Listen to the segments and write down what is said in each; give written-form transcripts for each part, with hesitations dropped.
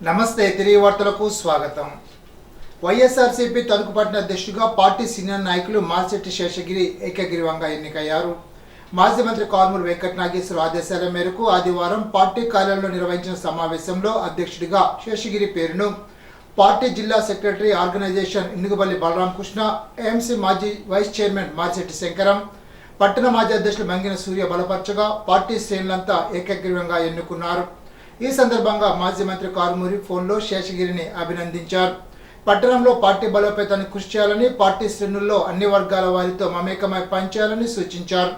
నమస్తే తిరిగి వార్తలకు స్వాగతం. వైఎస్ఆర్సీపీ తణుకు పట్టణ అధ్యక్షుడిగా పార్టీ సీనియర్ నాయకులు మాల్శెట్టి శేషగిరి ఏకగ్రీవంగా ఎన్నికయ్యారు. మాజీ మంత్రి కారుమూరి వెంకట నాగేశ్వరరావు ఆదేశాల మేరకు ఆదివారం పార్టీ కార్యాలయంలో నిర్వహించిన సమావేశంలో అధ్యక్షుడిగా శేషగిరి పేరును పార్టీ జిల్లా సెక్రటరీ ఆర్గనైజేషన్ ఇనుగుబల్లి బలరామకృష్ణ, ఏఎంసీ మాజీ వైస్ చైర్మన్ మాల్శెట్టి శంకరం, పట్టణ మాజీ అధ్యక్షులు మంగిన సూర్య బలపరచగా పార్టీ శ్రేణులంతా ఏకగ్రీవంగా ఎన్నుకున్నారు. ఈ సందర్భంగా మాజీ మంత్రి కారుమూరి ఫోన్లో శేషగిరిని అభినందించారు. పట్టణంలో పార్టీ బలోపేతానికి కృషి చేయాలని, పార్టీ శ్రేణుల్లో అన్ని వర్గాల వారితో మమేకమై పనిచేయాలని సూచించారు.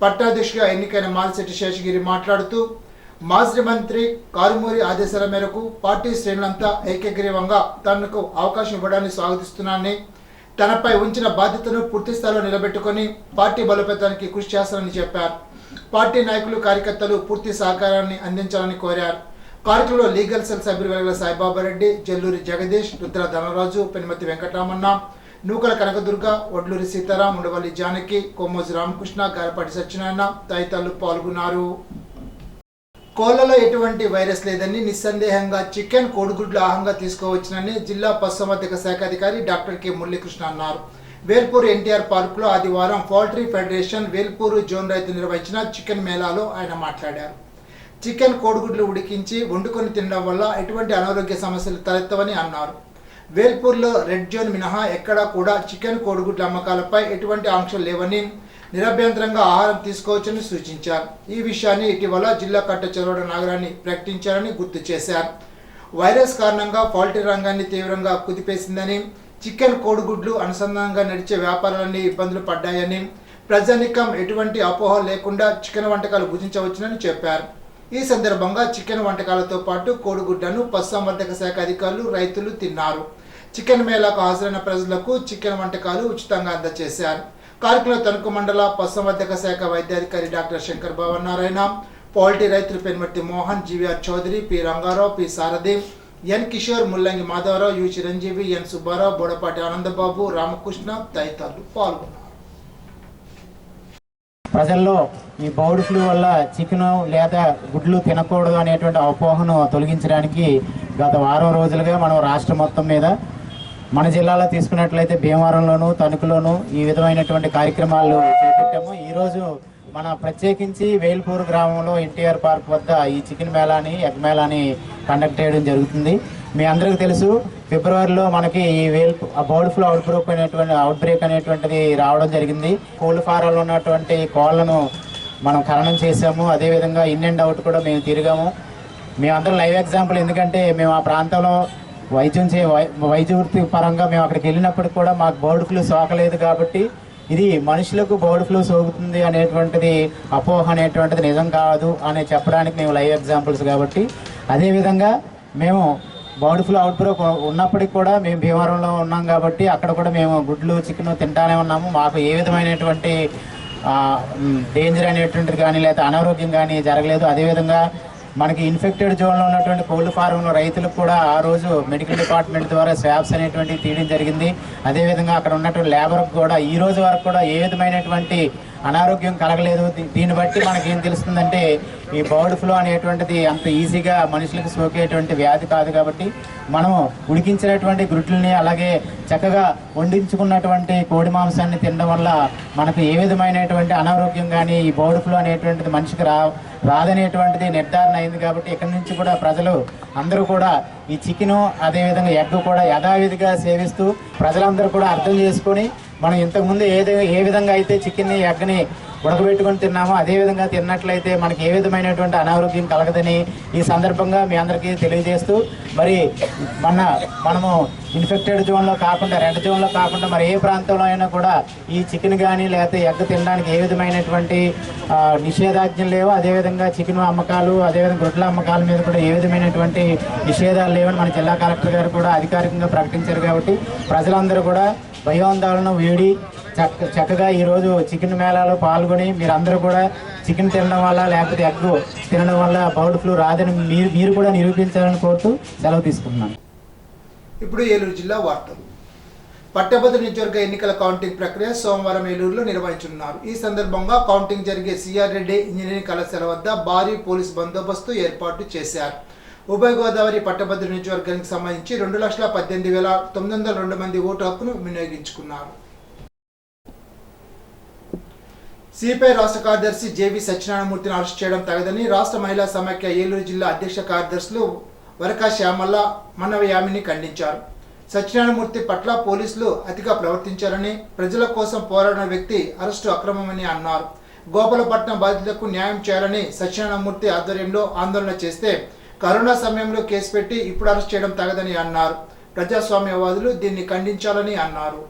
పట్టణాధ్యక్షుడిగా ఎన్నికైన మాల్శెట్టి శేషగిరి మాట్లాడుతూ, మాజీ మంత్రి కారుమూరి ఆదేశాల మేరకు పార్టీ శ్రేణులంతా ఏకగ్రీవంగా తనకు అవకాశం ఇవ్వడాన్ని స్వాగతిస్తున్నానని, తనపై ఉంచిన బాధ్యతను పూర్తి స్థాయిలో నిలబెట్టుకొని పార్టీ బలోపేతానికి కృషి చేస్తానని చెప్పారు. పార్టీ నాయకులు, కార్యకర్తలు పూర్తి సహకారాన్ని అందించాలని కోరారు. కార్యక్రమంలో లీగల్ సెల్ సభ్యులు వెలగల సాయిబాబారెడ్డి, జల్లూరి జగదీష్, రుద్ర ధనరాజు, పెనుమతి వెంకటరామన్న, నూకల కనకదుర్గ, వడ్లూరి సీతారాం, ఉండవల్లి జానకి, కొమ్మోజు రామకృష్ణ, గారపాటి సత్యనారాయణ తదితరులు పాల్గొన్నారు. కోళ్లలో ఎటువంటి వైరస్ లేదని, నిస్సందేహంగా చికెన్ కోడిగుడ్లు ఆహారంగా తీసుకోవచ్చునని జిల్లా పశుసంవర్ధక శాఖ అధికారి డాక్టర్ కె మురళీకృష్ణ అన్నారు. వేల్పూర్ ఎన్టీఆర్ పార్కులో ఆదివారం పౌల్ట్రీ ఫెడరేషన్ వేల్పూరు జోన్ రైతు నిర్వహించిన చికెన్ మేళాలో ఆయన మాట్లాడారు. చికెన్ కోడిగుడ్లు ఉడికించి వండుకొని తినడం వల్ల ఎటువంటి అనారోగ్య సమస్యలు తలెత్తవని అన్నారు. వేల్పూర్లో రెడ్ జోన్ మినహా ఎక్కడా కూడా చికెన్ కోడిగుడ్ల అమ్మకాలపై ఎటువంటి ఆంక్షలు లేవని, నిరభ్యంతరంగా ఆహారం తీసుకోవచ్చని సూచించారు. ఈ విషయాన్ని ఇటీవల జిల్లా కట్ట చెరువుడ నాగరాన్ని ప్రకటించారని గుర్తు చేశారు. వైరస్ కారణంగా పౌల్ట్రీ రంగాన్ని తీవ్రంగా కుదిపేసిందని, చికెన్ కోడిగుడ్లు అనుసంధానంగా నడిచే వ్యాపారాలన్నీ ఇబ్బందులు పడ్డాయని, ప్రజానికం ఎటువంటి అపోహలు లేకుండా చికెన్ వంటకాలు భుజించవచ్చునని చెప్పారు. ఈ సందర్భంగా చికెన్ వంటకాలతో పాటు కోడిగుడ్లను పశుసంవర్ధక శాఖ అధికారులు, రైతులు తిన్నారు. చికెన్ మేళాకు హాజరైన ప్రజలకు చికెన్ వంటకాలు ఉచితంగా అందజేశారు. కార్యక్రమంలో తణుకు మండల పశుసంవర్ధక శాఖ వైద్యాధికారి డాక్టర్ శంకర్ భవన్ నారాయణ, పౌల్ట్రీ రైతులు Penumarthi Mohan, GVR Chowdary, P Rangarao, P Sarathi, N Kishore, Mullangi Madhavarao, U Chiranjeevi, N Subbarao, Bodapati Anandababu, Ramakrishna తదితరులు పాల్గొన్నారు. ప్రజల్లో ఈ బర్డ్ ఫ్లూ వల్ల చికెన్ లేదా గుడ్లు తినకూడదు అనేటువంటి అపోహను తొలగించడానికి గత వారం రోజులుగా మనం రాష్ట్రం మొత్తం మీద, మన జిల్లాలో తీసుకున్నట్లయితే భీమవరంలోను, తణుకులోను ఈ విధమైనటువంటి కార్యక్రమాలు చేపట్టాము. ఈరోజు మన ప్రత్యేకించి వేల్పూర్ గ్రామంలో ఎన్టీఆర్ పార్క్ వద్ద ఈ చికెన్ మేళాని, ఎగ్ మేళాని కండక్ట్ చేయడం జరుగుతుంది. మీ అందరికీ తెలుసు, ఫిబ్రవరిలో మనకి ఈ బర్డ్ ఫ్లూ అవుట్ బ్రేక్ అనేటువంటిది రావడం జరిగింది. కోళ్ళ ఫారాల్లో ఉన్నటువంటి కోళ్లను మనం ఖననం చేసాము. అదేవిధంగా ఇన్ అండ్ అవుట్ కూడా మేము తిరిగాము. మేమందరం లైవ్ ఎగ్జాంపుల్. ఎందుకంటే మేము ఆ ప్రాంతంలో వైద్య వృత్తి పరంగా మేము అక్కడికి వెళ్ళినప్పటికి కూడా మాకు బర్డ్ ఫ్లూ సోకలేదు. కాబట్టి ఇది మనుషులకు బర్డ్ ఫ్లూ సోకుతుంది అనేటువంటిది అపోహ అనేటువంటిది నిజం కాదు అని చెప్పడానికి మేము లైవ్ ఎగ్జాంపుల్స్. కాబట్టి అదేవిధంగా మేము బర్డ్ ఫ్లూ అవుట్బ్రేక్ ఉన్నప్పటికి కూడా మేము భీమవరంలో ఉన్నాం కాబట్టి అక్కడ కూడా మేము గుడ్లు, చికెన్ తింటానే ఉన్నాము. మాకు ఏ విధమైనటువంటి డేంజర్ అనేటువంటిది కానీ లేదా అనారోగ్యం కానీ జరగలేదు. అదేవిధంగా మనకి ఇన్ఫెక్టెడ్ జోన్లో ఉన్నటువంటి కోల్డ్ ఫారంలో రైతులకు కూడా ఆ రోజు మెడికల్ డిపార్ట్మెంట్ ద్వారా స్వాబ్స్ అనేటువంటివి తీయడం జరిగింది. అదేవిధంగా అక్కడ ఉన్నటువంటి లేబర్కి కూడా ఈ రోజు వరకు కూడా ఏ విధమైనటువంటి అనారోగ్యం కలగలేదు. దీన్ని బట్టి మనకి ఏం తెలుస్తుందంటే ఈ బర్డ్ ఫ్లూ అనేటువంటిది అంత ఈజీగా మనుషులకు సోకేటువంటి వ్యాధి కాదు. కాబట్టి మనము ఉడికించినటువంటి గుడ్లని, అలాగే చక్కగా వండించుకున్నటువంటి కోడి మాంసాన్ని తినడం వల్ల మనకు ఏ విధమైనటువంటి అనారోగ్యం కానీ ఈ బర్డ్ ఫ్లూ అనేటువంటిది మనిషికి రాదనేటువంటిది నిర్ధారణ అయింది. కాబట్టి ఇక్కడి నుంచి కూడా ప్రజలు అందరూ కూడా ఈ చికెను, అదేవిధంగా ఎగ్ కూడా యథావిధిగా సేవిస్తూ ప్రజలందరూ కూడా అర్థం చేసుకొని మనం ఇంతకుముందు ఏ విధంగా అయితే చికెన్ని, ఎగ్ని ఉడకబెట్టుకొని తిన్నామో అదేవిధంగా తిన్నట్లయితే మనకి ఏ విధమైనటువంటి అనారోగ్యం కలగదని ఈ సందర్భంగా మీ అందరికీ తెలియజేస్తూ, మరి మనము ఇన్ఫెక్టెడ్ జోన్లో కాకుండా, రెడ్ జోన్లో కాకుండా మరి ఏ ప్రాంతంలో అయినా కూడా ఈ చికెన్ కానీ లేకపోతే ఎగ్ తినడానికి ఏ విధమైనటువంటి నిషేధాజ్ఞలు లేవు. అదేవిధంగా చికెన్ అమ్మకాలు, అదేవిధంగా గుడ్ల అమ్మకాల మీద కూడా ఏ విధమైనటువంటి నిషేధాలు లేవని మన జిల్లా కలెక్టర్ గారు కూడా అధికారికంగా ప్రకటించారు. కాబట్టి ప్రజలందరూ కూడా భయాందోళన వీడి చక్కగా ఈరోజు చికెన్ మేళాలో పాల్గొని మీరందరూ కూడా చికెన్ తినడం వల్ల లేకపోతే ఎగ్ తినడం వల్ల బర్డ్ ఫ్లూ రాదని మీరు కూడా నిరూపించాలని కోరుతూ సెలవు తీసుకుంటున్నాను. ఇప్పుడు ఏలూరు జిల్లా వార్తలు. పట్టభద్రుల నియోజకవర్గ ఎన్నికల కౌంటింగ్ ప్రక్రియ సోమవారం ఏలూరులో నిర్వహించనున్నారు. ఈ సందర్భంగా కౌంటింగ్ జరిగే సిఆర్ రెడ్డి ఇంజనీరింగ్ కళాశాల వద్ద భారీ పోలీస్ బందోబస్తు ఏర్పాటు చేశారు. ఉభయ గోదావరి పట్టభద్రుల నియోజకవర్గానికి సంబంధించి 2,18,902 మంది ఓటు హక్కును వినియోగించుకున్నారు. సిపిఐ రాష్ట్ర కార్యదర్శి జేవి సత్యనారాయణమూర్తిని అరెస్ట్ చేయడం తగదని రాష్ట్ర మహిళా సమాఖ్య ఏలూరు జిల్లా అధ్యక్ష కార్యదర్శులు వరకా శ్యామల మనవయామిని ఖండించారు. సత్యనారాయణమూర్తి పట్ల పోలీసులు అతిగా ప్రవర్తించారని, ప్రజల కోసం పోరాడిన వ్యక్తి అరెస్టు అక్రమమని అన్నారు. గోపాలపట్నం బాధితులకు న్యాయం చేయాలని సత్యనారాయణమూర్తి ఆధ్వర్యంలో ఆందోళన చేస్తే కరోనా సమయంలో కేసు పెట్టి ఇప్పుడు అరెస్ట్ చేయడం తగదని అన్నారు. ప్రజాస్వామ్యవాదులు దీన్ని ఖండించాలని అన్నారు.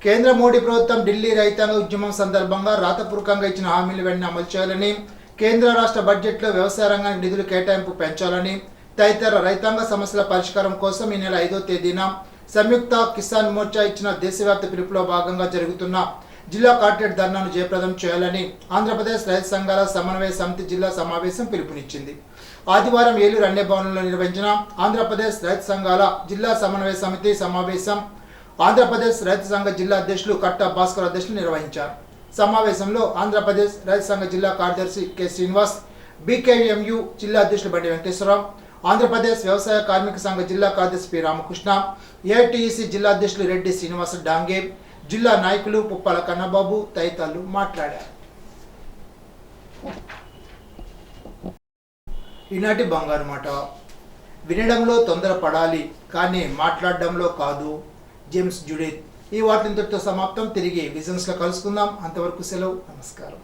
కేంద్ర మోడీ ప్రభుత్వం ఢిల్లీ రైతాంగ ఉద్యమం సందర్భంగా రాతపూర్వకంగా ఇచ్చిన హామీలు వెంటనే అమలు చేయాలని, కేంద్ర రాష్ట్ర బడ్జెట్లో వ్యవసాయ రంగానికి నిధులు కేటాయింపు పెంచాలని, తదితర రైతాంగ సమస్యల పరిష్కారం కోసం ఈ నెల 5వ తేదీన సంయుక్త కిసాన్ మోర్చా ఇచ్చిన దేశవ్యాప్త పిలుపులో భాగంగా జరుగుతున్న జిల్లా కార్పొరేట్ ధర్నాను జయప్రదం చేయాలని ఆంధ్రప్రదేశ్ రైతు సంఘాల సమన్వయ సమితి జిల్లా సమావేశం పిలుపునిచ్చింది. ఆదివారం ఏలూరు అన్య భవనంలో నిర్వహించిన ఆంధ్రప్రదేశ్ రైతు సంఘాల జిల్లా సమన్వయ సమితి సమావేశం ఆంధ్రప్రదేశ్ రైతు సంఘ జిల్లా అధ్యక్షులు కట్టా భాస్కర్ అధ్యక్షులు నిర్వహించారు. సమావేశంలో ఆంధ్రప్రదేశ్ రైతు సంఘ జిల్లా కార్యదర్శి కె శ్రీనివాస్, బీకేఎంయు జిల్లా అధ్యక్షులు బండి వెంకటేశ్వరరావు, ఆంధ్రప్రదేశ్ వ్యవసాయ కార్మిక సంఘ జిల్లా కార్యదర్శి పి రామకృష్ణ, ఏఐటిఈసి జిల్లా అధ్యక్షులు రెడ్డి శ్రీనివాస డాంగే, జిల్లా నాయకులు పుప్పాల కన్నబాబు తదితరులు మాట్లాడారు. ఈనాటి బంగారు మాట. వినడంలో తొందరపడాలి కానీ మాట్లాడడంలో కాదు. James Judith. ఈ వార్తలతో సమాప్తం. తిరిగి విజన్స్లో కలుసుకుందాం. అంతవరకు సెలవు. నమస్కారం.